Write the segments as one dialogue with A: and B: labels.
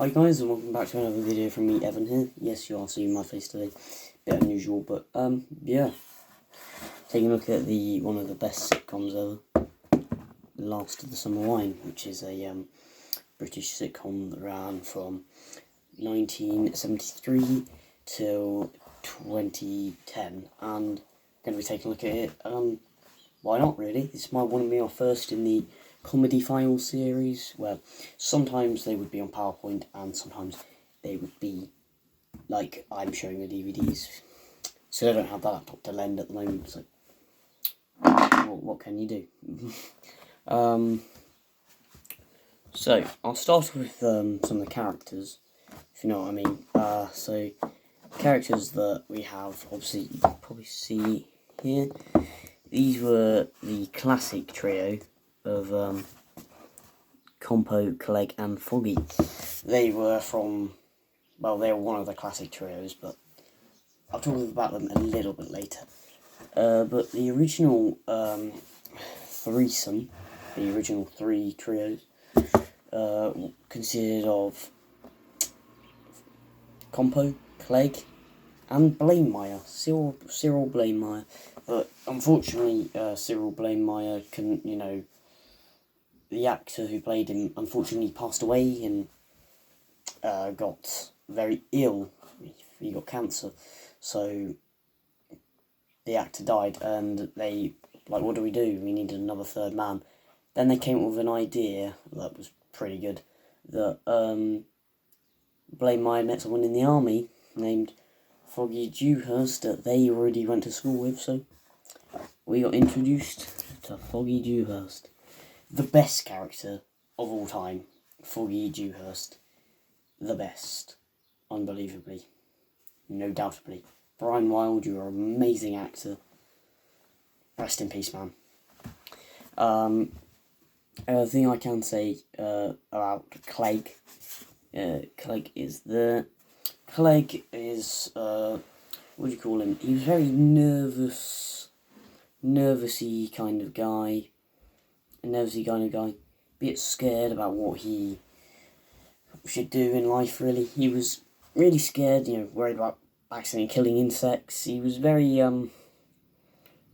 A: Hi guys, and welcome back to another video from me, Evan here. Yes, you are seeing my face today. Bit unusual, but yeah. Taking a look at one of the best sitcoms ever, Last of the Summer Wine, which is a British sitcom that ran from 1973 till 2010, and I'm going to be taking a look at it. Why not, really? This might want to be our first in the comedy files series, where sometimes they would be on PowerPoint and sometimes they would be like I'm showing the DVDs. So I don't have that laptop to lend at the moment, so what can you do? So I'll start with some of the characters, if you know what I mean. So characters that we have, obviously you can probably see here. These were the classic trio of Compo, Clegg and Foggy. They were one of the classic trios, but I'll talk about them a little bit later. But the original threesome, the original three trios, consisted of Compo, Clegg and Blamemeyer, Cyril Blamemeyer. But unfortunately, Cyril Blamemeyer couldn't, the actor who played him unfortunately passed away and got very ill. He got cancer, so the actor died, and they, what do? We needed another third man. Then they came up with an idea that was pretty good, that Blamemeyer met someone in the army named Foggy Dewhurst that they already went to school with, so we got introduced to Foggy Dewhurst. The best character of all time, Foggy Dewhurst. The best. Unbelievably. No doubtably. Brian Wilde, you're an amazing actor. Rest in peace, man. Another thing I can say about Clegg. Clegg is, what do you call him? He was very nervousy kind of guy. A nervousy kind of guy. A bit scared about what he should do in life, really. He was really scared, worried about accidentally killing insects. He was very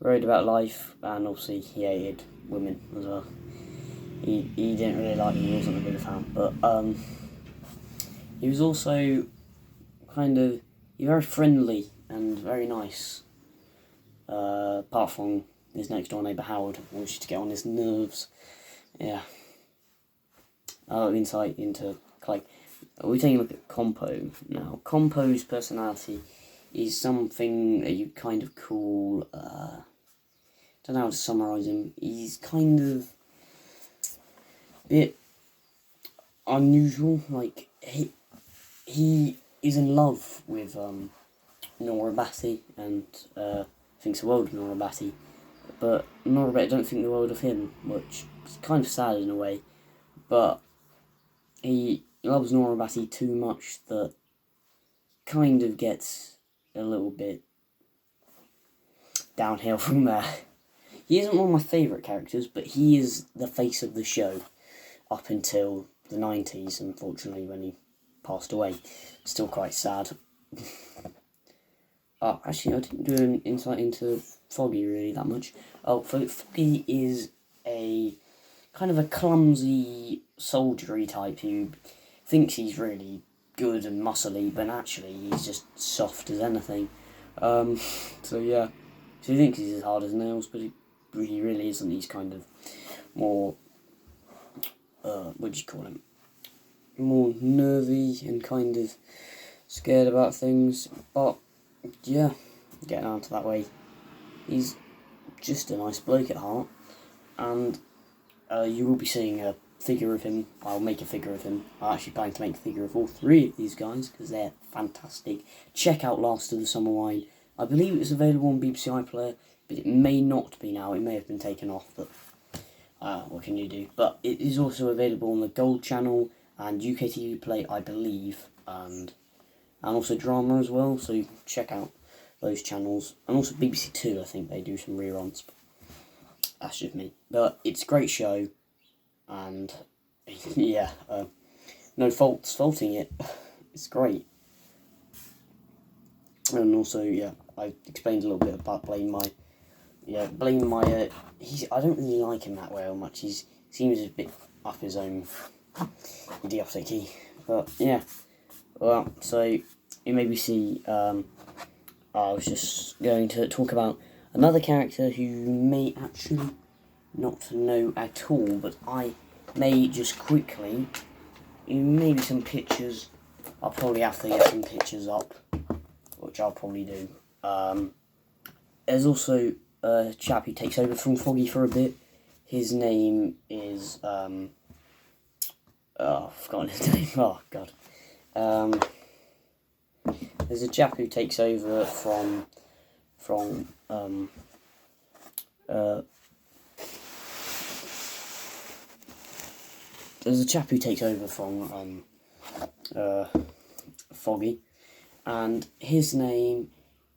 A: worried about life, and obviously he hated women as well. He didn't really like them, he wasn't a big fan, but he was also very friendly and very nice. Apart from his next door neighbour Howard, who used to get on his nerves. Yeah. Insight into Clegg. We're taking a look at Compo now. Compo's personality is something that you kind of call, don't know how to summarise him. He's kind of a bit unusual. Like, he is in love with Nora Batty and thinks the world of Nora Batty, but Nora Batty don't think the world of him, which is kind of sad in a way. But he loves Nora Batty too much that kind of gets a little bit downhill from there. He isn't one of my favourite characters, but he is the face of the show up until the 90s, unfortunately, when he passed away. Still quite sad. Actually, I didn't do an insight into Foggy really that much. Foggy is a kind of a clumsy soldiery type who thinks he's really good and muscly, but actually he's just soft as anything. So yeah, so he thinks he's as hard as nails, but he really isn't. He's kind of more, what do you call him? More nervy and kind of scared about things, but yeah, getting on to that way. He's just a nice bloke at heart, and you will be seeing a figure of him. I'll make a figure of him. I actually plan to make a figure of all three of these guys because they're fantastic. Check out Last of the Summer Wine. I believe it's available on BBC iPlayer, but it may not be now. It may have been taken off, but what can you do? But it is also available on the Gold Channel and UK TV Play, I believe, and also Drama as well, so you can check out those channels. And also BBC Two, I think they do some reruns. That's just me. But it's a great show, and yeah, no faulting it. It's great. And also, yeah, I explained a little bit about Blame Meyer. Yeah, Blame Meyer, I don't really like him that way much. He seems a bit up his own idiotic. But, yeah. Well, so, you maybe see, I was just going to talk about another character who you may actually not know at all, but I may just quickly, maybe some pictures. I'll probably have to get some pictures up, which I'll probably do. There's also a chap who takes over from Foggy for a bit. His name is, I've forgotten his name. Oh, God. There's a chap who takes over from Foggy, and his name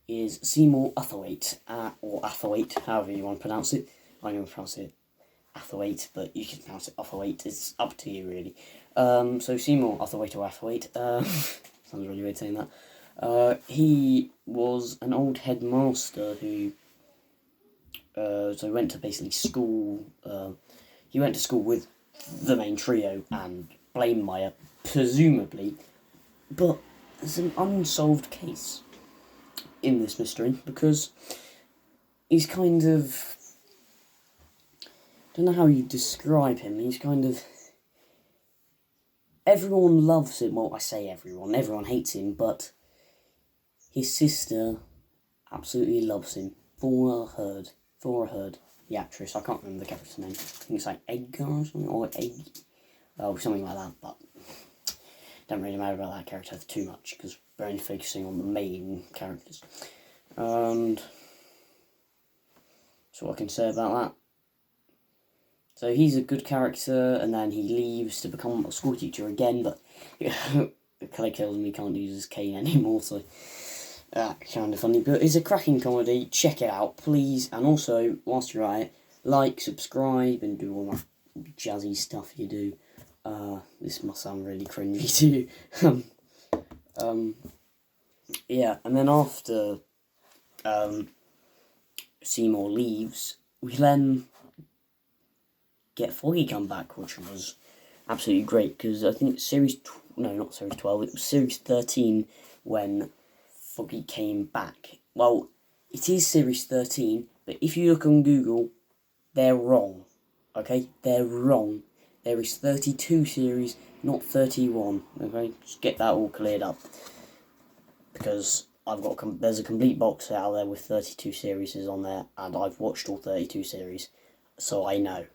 A: is Seymour Atherwaite, or Atherwaite, however you want to pronounce it. I'm going to pronounce it Atherwaite, but you can pronounce it Atherwaite. It's up to you, really. So Seymour Atherwaite or Atherwaite. Sounds really weird saying that. He was an old headmaster who went to basically school. He went to school with the main trio and Blame Meyer, presumably, but there's an unsolved case in this mystery because he's kind of, I don't know how you describe him. He's kind of, everyone loves him. Well, I say everyone hates him, but his sister absolutely loves him. For a herd. The actress, I can't remember the character's name. I think it's like Edgar or something, or something like that, but don't really matter about that character too much, because we're only focusing on the main characters. And that's what I can say about that. So he's a good character, and then he leaves to become a school teacher again, but it kind of kills me, he can't use his cane anymore, so kind of funny, but it's a cracking comedy. Check it out, please. And also, whilst you're at it, like, subscribe, and do all that jazzy stuff you do. This must sound really cringy to you. Yeah, and then after Seymour leaves, we then get Foggy come back, which was absolutely great, because I think not series 12, it was series 13 when Foggy came back. Well, it is series 13, but if you look on Google, they're wrong. Okay? They're wrong. There is 32 series, not 31. Okay? Just get that all cleared up. Because there's a complete box set out there with 32 series on there, and I've watched all 32 series, so I know.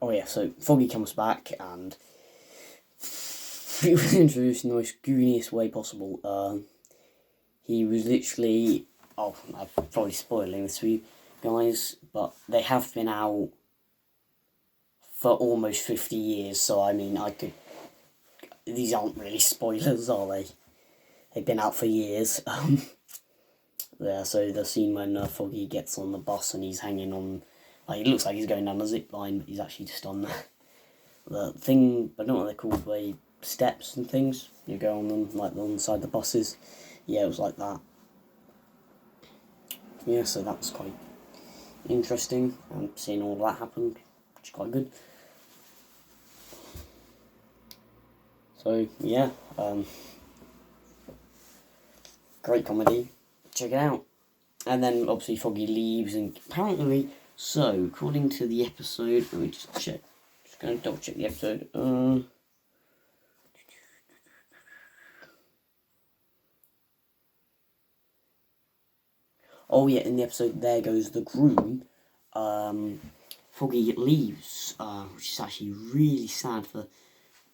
A: Oh yeah, so Foggy comes back, and he was introduced in the most gooniest way possible. He was literally, I'm probably spoiling this for you guys, but they have been out for almost 50 years, so I mean, these aren't really spoilers, are they? They've been out for years. Yeah, so the scene when Foggy gets on the bus and he's hanging on, like, it looks like he's going down a zip line, but he's actually just on the thing, I don't know what they're called, where steps and things, you go on them, like on the side of the buses. Yeah, it was like that. Yeah, so that was quite interesting, and seeing all that happen, which is quite good. So, yeah, great comedy, check it out. And then, obviously, Foggy leaves, and apparently, so, according to the episode, let me just check, just going to double check the episode. Oh yeah, in the episode There Goes the Groom, Foggy leaves, which is actually really sad for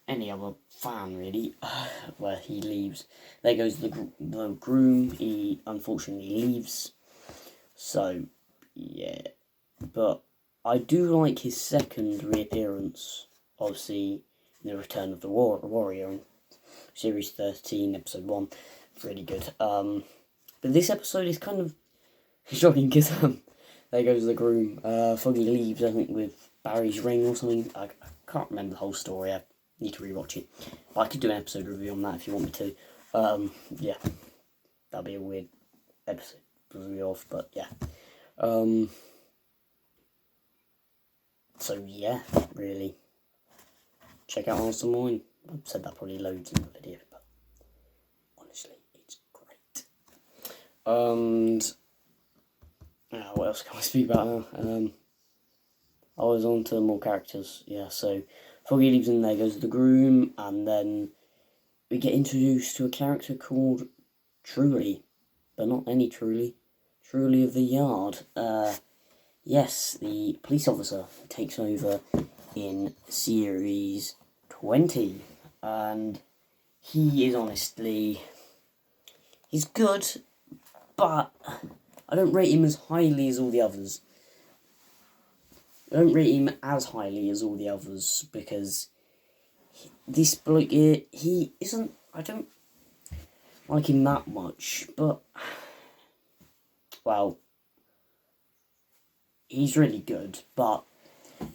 A: any other fan, really, where he leaves. There goes the groom, he unfortunately leaves. So, yeah. But I do like his second reappearance, obviously, in The Return of the Warrior, in Series 13, Episode 1. It's really good. But this episode is kind of shocking, because there goes the groom. Foggy leaves, I think, with Barry's ring or something. I can't remember the whole story. I need to rewatch it. But I could do an episode review on that if you want me to. Yeah. That'd be a weird episode review of, but yeah. So yeah, really. Check out Monster Mine. I've said that probably loads in the video, but honestly, it's great. And what else can I speak about now? I was on to more characters. Yeah, so Foggy leaves and there goes the groom, and then we get introduced to a character called Truly, but not any Truly. Truly of the Yard. Yes, the police officer takes over in series 20, and he is honestly, he's good, but I don't rate him as highly as all the others. I don't rate him as highly as all the others because this bloke here, he isn't, I don't like him that much, but, well, he's really good, but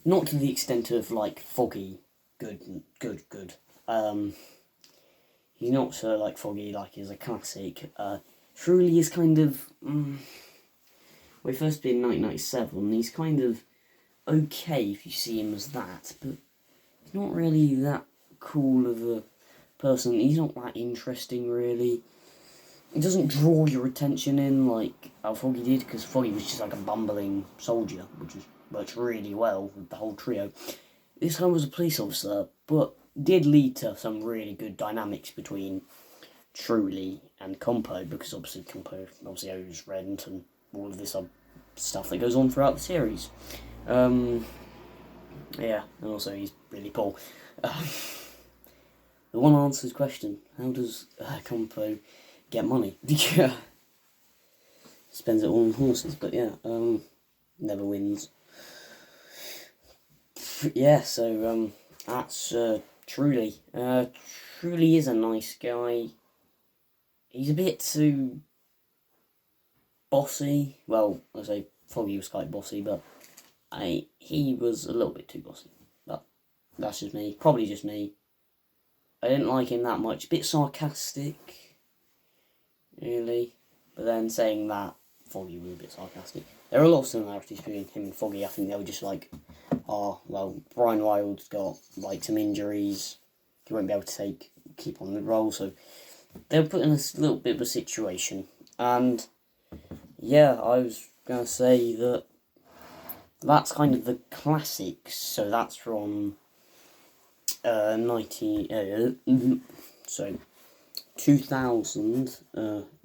A: not to the extent of, like, Foggy, good. He's not so, like, Foggy, like, he's a classic. Truly is kind of, well, he first appeared in 1997, he's kind of okay if you see him as that, but he's not really that cool of a person. He's not that interesting, really. He doesn't draw your attention in like how Foggy did, because Foggy was just like a bumbling soldier, which worked really well with the whole trio. This guy was a police officer, but did lead to some really good dynamics between Truly and Compo, because obviously Compo owes rent and all of this other stuff that goes on throughout the series. Yeah, and also he's really poor. The one answers question: how does Compo get money? Yeah, spends it all on horses, but yeah, never wins. Yeah, so that's Truly. Truly is a nice guy. He's a bit too bossy. Well, I say Foggy was quite bossy, but he was a little bit too bossy. But that's just me. Probably just me. I didn't like him that much. A bit sarcastic, really. But then saying that, Foggy was a bit sarcastic. There are a lot of similarities between him and Foggy. I think they were just like, oh, well, Brian Wilde's got like some injuries. He won't be able to keep on the role, so they were put in a little bit of a situation. And yeah, I was going to say that that's kind of the classics. So that's from 2000.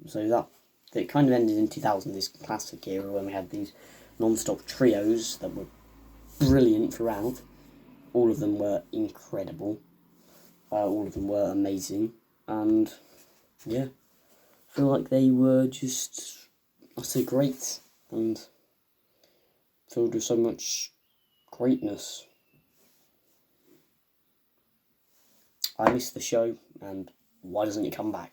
A: So that it kind of ended in 2000. This classic era when we had these non-stop trios that were brilliant throughout. All of them were incredible. All of them were amazing, and yeah, I feel like they were just utter great and filled with so much greatness. I miss the show, and why doesn't it come back?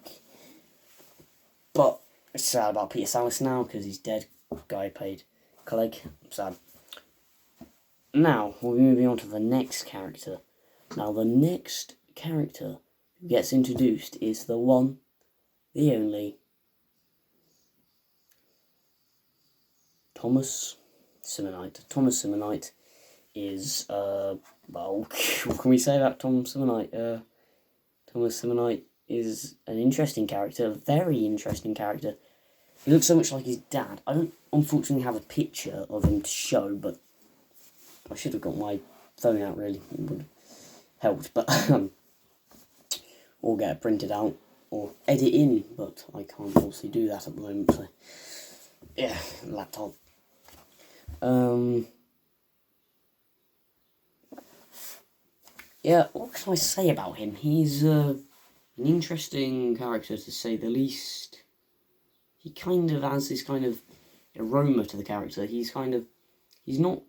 A: But it's sad about Peter Sallis now because he's dead. Guy played Clegg. Sad. Now we'll be moving on to the next character. Now the next character who gets introduced is the one, the only, Thomas Simonite. Thomas Simonite is, well, what can we say about Tom Simonite? Thomas Simonite is an interesting character, a very interesting character. He looks so much like his dad. I don't unfortunately have a picture of him to show, but I should have got my phone out, really. It would have helped, but or get it printed out or edit in, but I can't obviously do that at the moment, so yeah, laptop. Yeah, what can I say about him? He's an interesting character, to say the least. He kind of has this kind of aroma to the character. He's not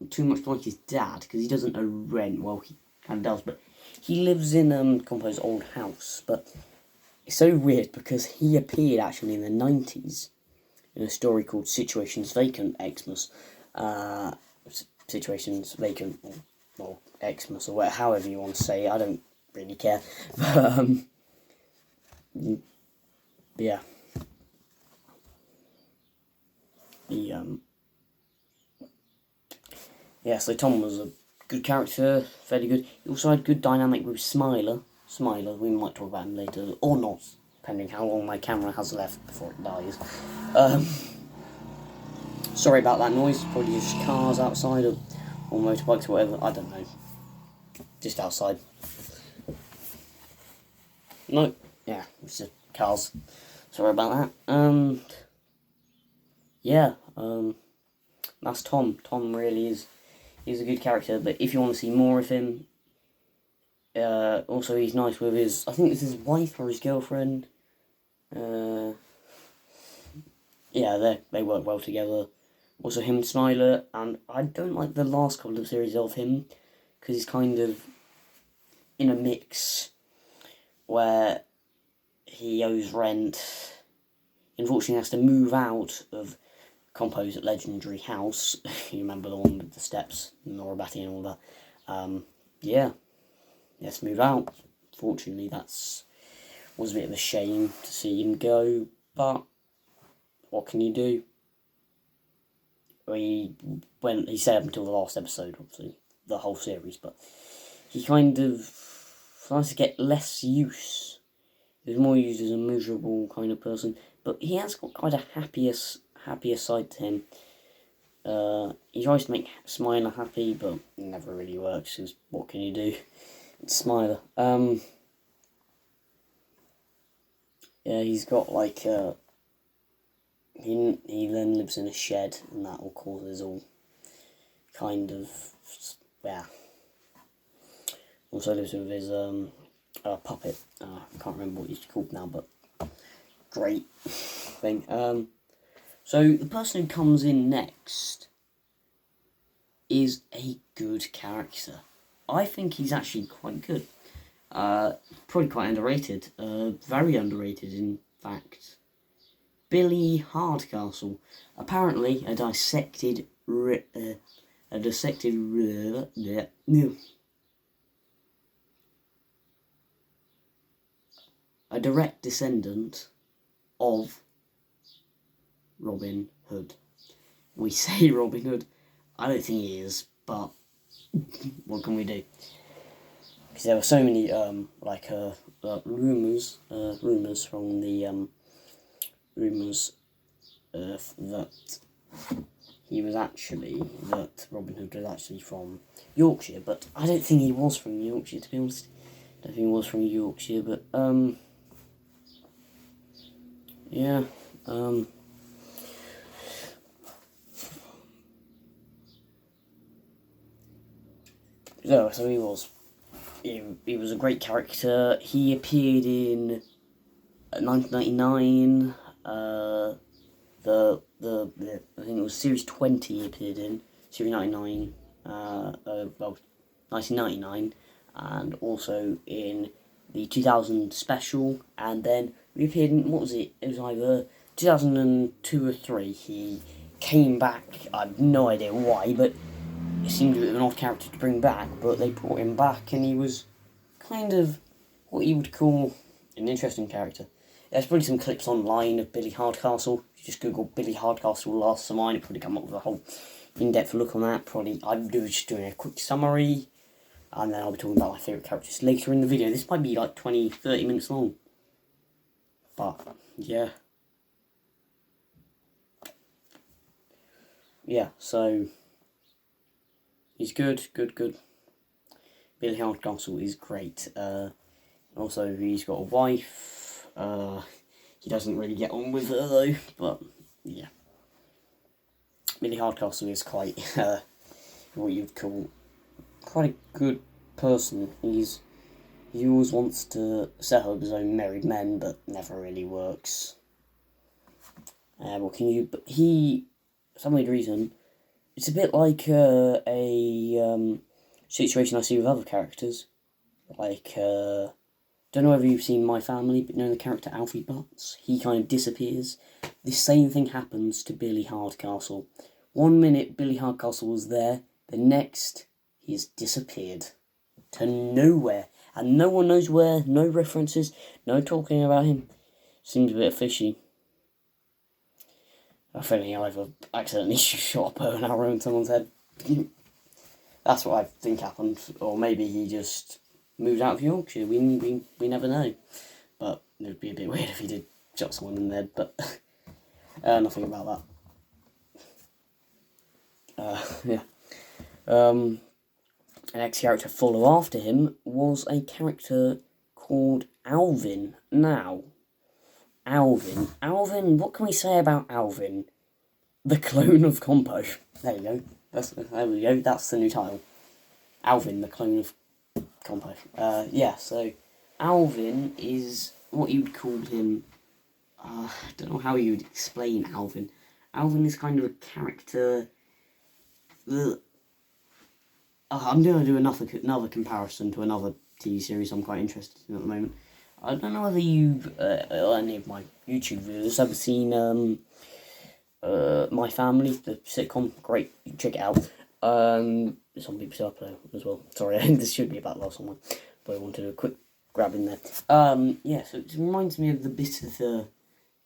A: too much like his dad, because he doesn't owe rent. Well, he kind of does, but he lives in Compo's old house. But it's so weird, because he appeared actually in the 90s in a story called Situations Vacant, Xmas. situations, vacant or Xmas or whatever, however you want to say. I don't really care, but yeah. So Tom was a good character, fairly good. He also had good dynamic with Smiler. We might talk about him later, or not, depending how long my camera has left before it dies. Sorry about that noise, probably just cars outside or motorbikes or whatever, I don't know. Just outside. No, yeah, it's just cars. Sorry about that. That's Tom. Tom really is a good character, but if you want to see more of him, also he's nice with his, I think it's his wife or his girlfriend. They work well together. Also him and Smiler, and I don't like the last couple of series of him, because he's kind of in a mix where he owes rent. Unfortunately, has to move out of Compo's legendary house. You remember the one with the steps, Norabati and all that. He has to move out. Fortunately, was a bit of a shame to see him go, but what can you do? He stayed up until the last episode, obviously, the whole series, but he kind of started to get less use. He was more used as a miserable kind of person, but he has got quite a happier side to him. He tries to make Smiler happy, but it never really works, because what can you do? It's Smiler. He's got like he then lives in a shed, and that all causes all kind of Also lives with his puppet. I can't remember what he's called now, but great thing. So the person who comes in next is a good character. I think he's actually quite good. Probably quite underrated. Very underrated, in fact. Billy Hardcastle. Apparently, a direct descendant of Robin Hood. We say Robin Hood. I don't think he is, but what can we do? Because there were so many rumours from the that Robin Hood was actually from Yorkshire, but I don't think he was from Yorkshire, to be honest. I don't think he was from Yorkshire, but so he was. He was a great character. He appeared in 1999. I think it was series 20 he appeared in. Series 99. 1999, and also in the 2000 special, and then we appeared in, what was it? It was either 2002 or 3. He came back. I have no idea why, but it seemed a bit of an odd character to bring back, but they brought him back, and he was kind of what you would call an interesting character. There's probably some clips online of Billy Hardcastle. If you just Google Billy Hardcastle last Simonite, it'll probably come up with a whole in-depth look on that. I'm just doing a quick summary, and then I'll be talking about my favourite characters later in the video. This might be like 20-30 minutes long, but so he's good. Billy Hardcastle is great. Also, he's got a wife. He doesn't really get on with her though, but yeah. Billy Hardcastle is quite what you'd call quite a good person. He always wants to set up his own married men, but never really works. But he, for some weird reason, it's a bit like a situation I see with other characters. Like, don't know whether you've seen My Family, but you know the character Alfie Butts? He kind of disappears. The same thing happens to Billy Hardcastle, 1 minute Billy Hardcastle was there, the next he has disappeared to nowhere, and no one knows where. No references, no talking about him. Seems a bit fishy. I think he either accidentally shot a bow and arrow in someone's head. That's what I think happened, or maybe he just moved out of Yorkshire. We never know. But it would be a bit weird if he did shot someone in the head. But nothing about that. Yeah. The next character to follow after him was a character called Alvin. Now, Alvin, what can we say about Alvin? The clone of Compo. There you go. There we go, that's the new title. Alvin, the clone of Compo. Yeah, so Alvin is what you would call him. I don't know how you would explain Alvin. Alvin is kind of a character. I'm going to do another comparison to another TV series I'm quite interested in at the moment. I don't know whether you've, any of my YouTube viewers, ever seen My Family, the sitcom. Great, you check it out. It's on BBC iPlayer as well. Sorry, this should be about last one, but I wanted to do a quick grab in there. Yeah, so it reminds me of the bit of the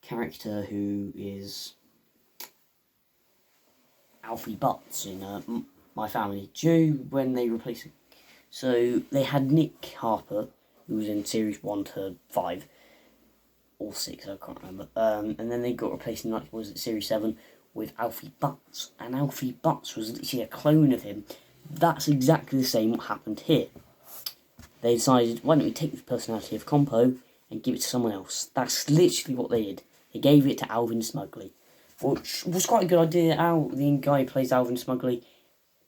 A: character who is Alfie Butts in My Family. Joe, when they replaced it. So they had Nick Harper, who was in series 1 to 5, or 6, I can't remember. And then they got replaced in, series 7 with Alfie Butts. And Alfie Butts was literally a clone of him. That's exactly the same what happened here. They decided, why don't we take the personality of Compo and give it to someone else? That's literally what they did. They gave it to Alvin Smugly, which was quite a good idea. The guy who plays Alvin Smugly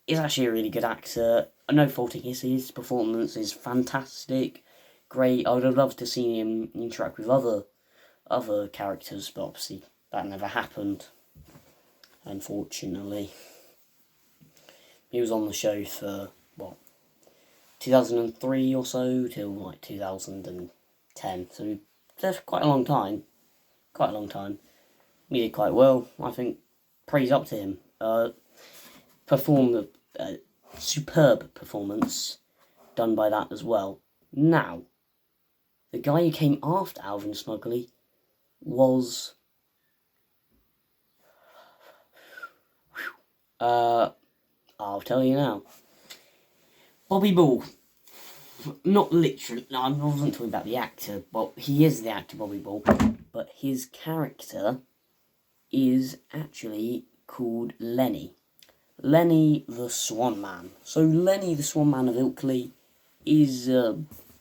A: is actually a really good actor. No faulting his performance is fantastic, great. I would have loved to see him interact with other characters, but obviously that never happened, unfortunately. He was on the show for, 2003 or so, till 2010, so that's quite a long time. He did quite well, I think. Praise up to him. Performed a superb performance done by that as well. Now, the guy who came after Alvin Smugly was I'll tell you now. Bobby Ball. Not literally, no, I wasn't talking about the actor, but he is the actor Bobby Ball, but his character is actually called Lenny. Lenny the Swan Man. So Lenny the Swan Man of Ilkley is a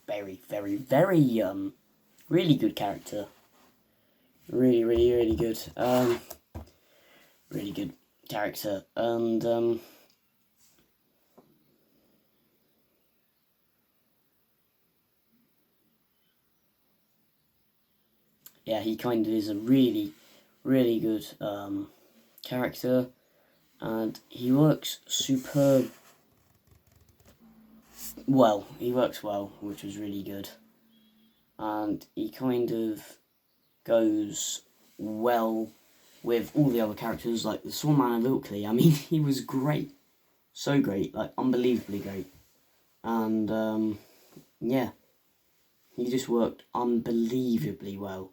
A: very, very, very, really good character. Really, really, really good. Really good character. And, yeah, he kind of is a really, really good character, and he works superb. Well, he works well, which was really good, and he kind of goes well with all the other characters, like the Swan Man of Ilkley. I mean, he was great, so great, like unbelievably great, and yeah, he just worked unbelievably well.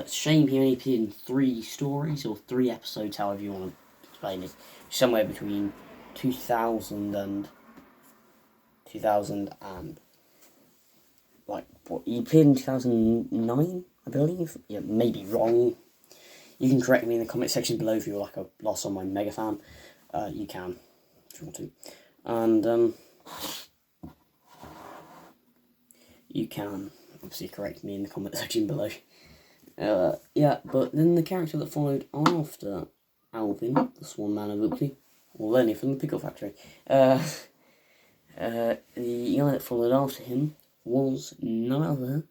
A: Shame he only appeared in 3 stories, or 3 episodes, however you want to explain it. Somewhere between 2000 and... he appeared in 2009, I believe? Yeah, maybe wrong. You can correct me in the comment section below if you're like a Lost Online mega fan. You can, if you want to. And, you can obviously correct me in the comment section below. Yeah, but then the character that followed after Alvin, the Swan Man of Ilkley, or Lenny from the Pickle Factory, the guy that followed after him was none other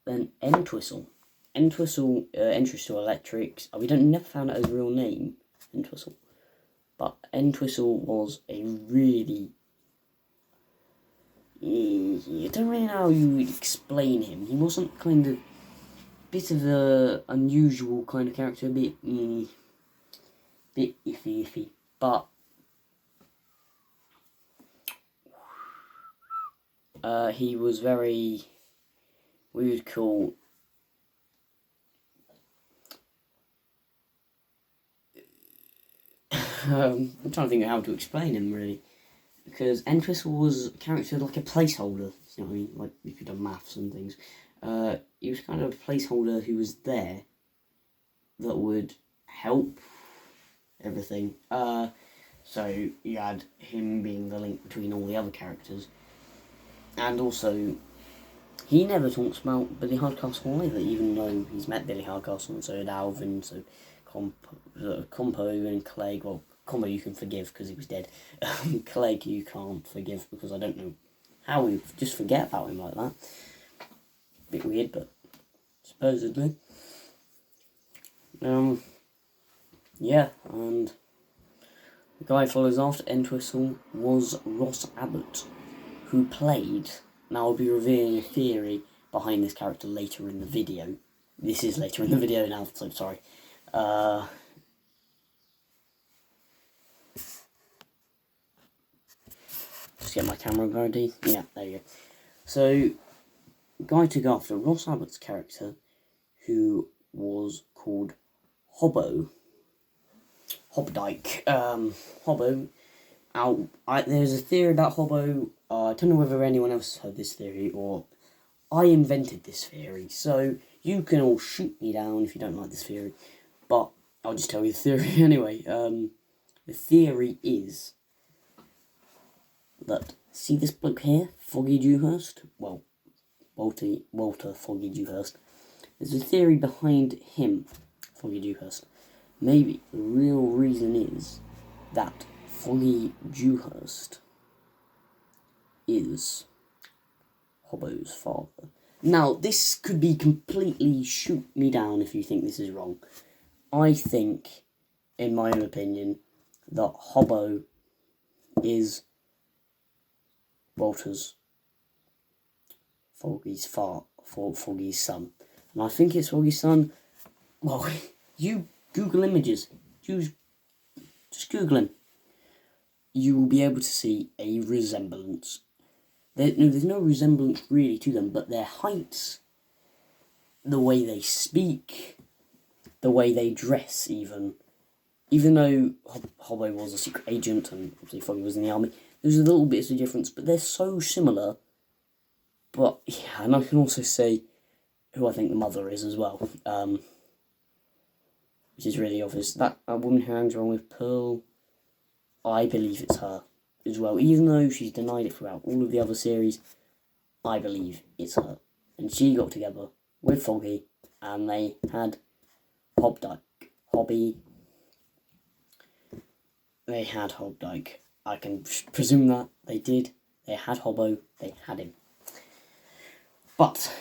A: than Entwistle. Entwistle, Entwistle Electrics. We never found out his real name, Entwistle, but Entwistle was a really... I don't really know how you would explain him. He wasn't kind of... bit of a unusual kind of character, a bit bit iffy, but he was very, we would call, I'm trying to think of how to explain him really, because Entwistle was a character like a placeholder, you know what I mean, like if you've done maths and things. He was kind of a placeholder who was there that would help everything. So you had him being the link between all the other characters, and also he never talks about Billy Hardcastle either, even though he's met Billy Hardcastle, and so did Alvin, so Compo and Clegg. Well, Compo you can forgive because he was dead. Clegg you can't forgive because I don't know how we just forget about him like that. Bit weird, but supposedly. Yeah, and the guy who follows after Entwistle was Ross Abbott, who played, now I'll be revealing a theory behind this character later in the video. This is later in the video now, so sorry. Just get my camera ready. Yeah, there you go. So, guy took after Ross Abbott's character, who was called Hobbo. Hobdyke. Hobbo. There's a theory about Hobbo. I don't know whether anyone else heard this theory, or I invented this theory. So, you can all shoot me down if you don't like this theory. But, I'll just tell you the theory anyway. The theory is that, see this bloke here? Foggy Dewhurst? Well, Walter Foggy Dewhurst. There's a theory behind him, Foggy Dewhurst. Maybe the real reason is that Foggy Dewhurst is Hobbo's father. Now, this could be completely shoot me down if you think this is wrong. I think, in my own opinion, that Hobbo is Foggy's son. And I think it's Foggy's son. Well, you Google images. Just Google him. You will be able to see a resemblance. There's no resemblance really to them, but their heights, the way they speak, the way they dress even though Hobbo was a secret agent and obviously Foggy was in the army, there's a little bit of a difference, but they're so similar. But yeah, and I can also say who I think the mother is as well, which is really obvious. That woman who hangs around with Pearl, I believe it's her as well. Even though she's denied it throughout all of the other series, I believe it's her. And she got together with Foggy, and they had They had Hobdyke. I can presume that they did. They had Hobbo. They had him. But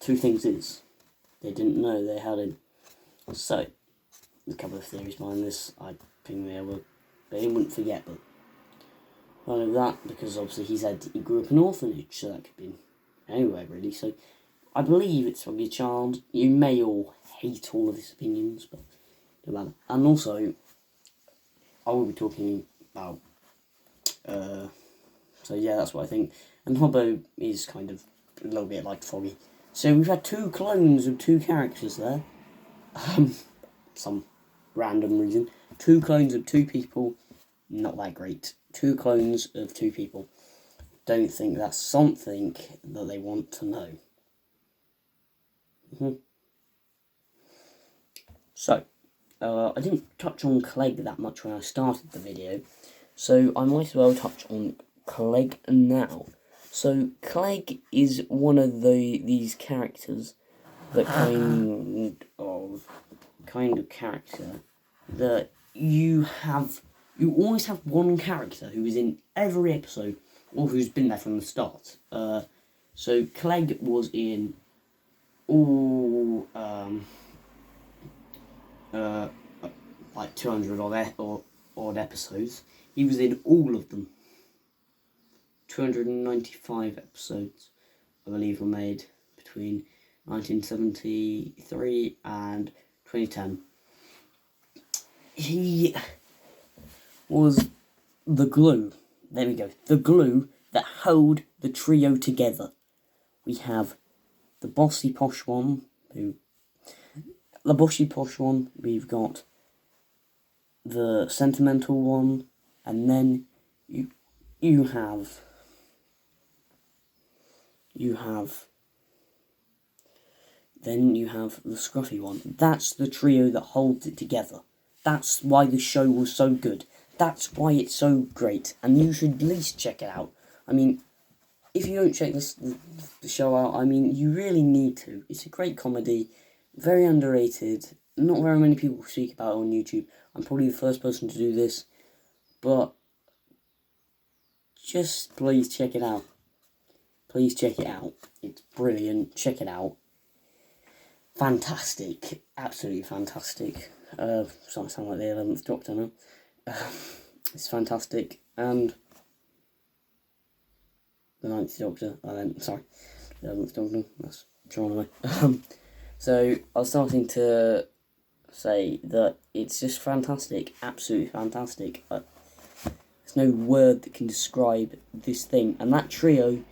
A: two things is they didn't know they had him. So there's a couple of theories behind this. I think they wouldn't forget, but none of that, because obviously he said he grew up in an orphanage, so that could be anywhere really. So I believe it's from your child. You may all hate all of his opinions, but no matter. And also, I will be talking about. So yeah, that's what I think. And Hobbo is kind of a little bit like Foggy. So we've had two clones of two characters there. Some random reason. Two clones of two people. Not that great. Two clones of two people. Don't think that's something that they want to know. So, I didn't touch on Clegg that much when I started the video, so I might as well touch on Clegg now. So, Clegg is one of these characters that kind of character that you always have one character who is in every episode, or who's been there from the start. So Clegg was in all like 200 odd episodes. He was in all of them. 295 episodes, I believe, were made between 1973 and 2010. he was the glue. There we go. The glue that held the trio together. We have the bossy posh one, we've got the sentimental one, and then you have the scruffy one. That's the trio that holds it together. That's why the show was so good. That's why it's so great, and you should at least check it out. I mean, if you don't check the show out, I mean, you really need to. It's a great comedy, very underrated. Not very many people speak about it on YouTube. I'm probably the first person to do this, but just please check it out. Please check it out. It's brilliant. Check it out. Fantastic. Absolutely fantastic. Starting to sound like the 11th Doctor now. It's fantastic. And the 9th Doctor. The 11th Doctor. That's drawn away. So I was starting to say that it's just fantastic. Absolutely fantastic. There's no word that can describe this thing. And that trio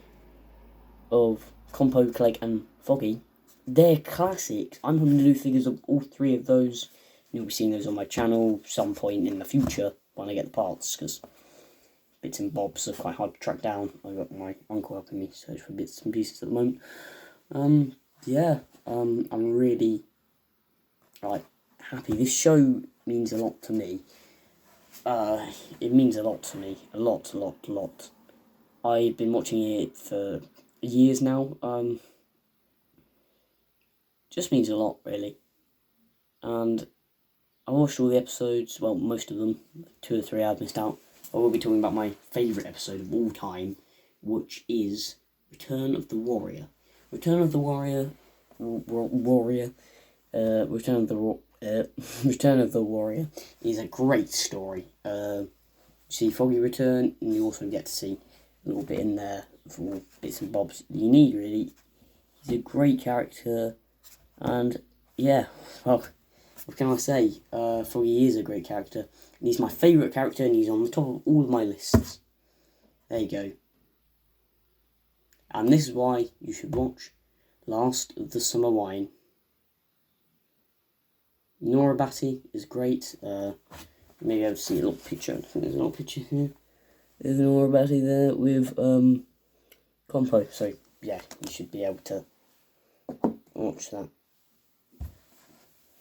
A: of Compo, Clegg and Foggy, they're classics. I'm going to do figures of all three of those. You'll be seeing those on my channel some point in the future when I get the parts, because bits and bobs are quite hard to track down. I've got my uncle helping me search for bits and pieces at the moment. I'm really happy. This show means a lot to me. It means a lot to me. A lot. I've been watching it for years now. Just means a lot, really. And I watched all the episodes, well, most of them. 2 or 3 I've missed out. I will be talking about my favourite episode of all time, which is Return of the Warrior. Return of the Warrior is a great story. You see Foggy return, and you also get to see a little bit in there for all bits and bobs that you need, really. He's a great character, and yeah, well, what can I say? Foggy is a great character, and he's my favourite character, and he's on the top of all of my lists. There you go. And this is why you should watch Last of the Summer Wine. Nora Batty is great. Maybe I'll see a little picture. I think there's a little picture here. There's Nora Batty there with Compo. So yeah, you should be able to watch that.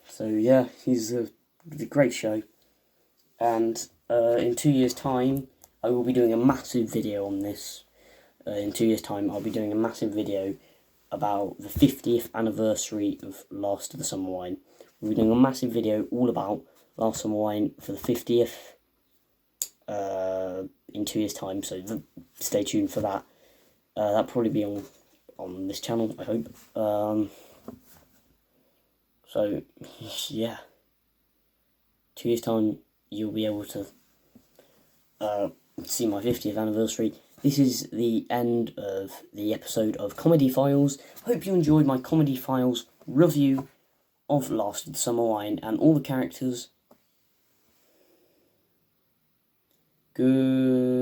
A: So yeah, he's a great show. And in 2 years' time, I will be doing a massive video on this. In 2 years' time, I'll be doing a massive video about the 50th anniversary of Last of the Summer Wine. We'll be doing a massive video all about Last Summer Wine for the 50th in 2 years' time, so stay tuned for that. That'll probably be on this channel, I hope. So, yeah. 2 years' time, you'll be able to see my 50th anniversary. This is the end of the episode of Comedy Files. Hope you enjoyed my Comedy Files review of Last of the Summer Wine and all the characters. Goodbye.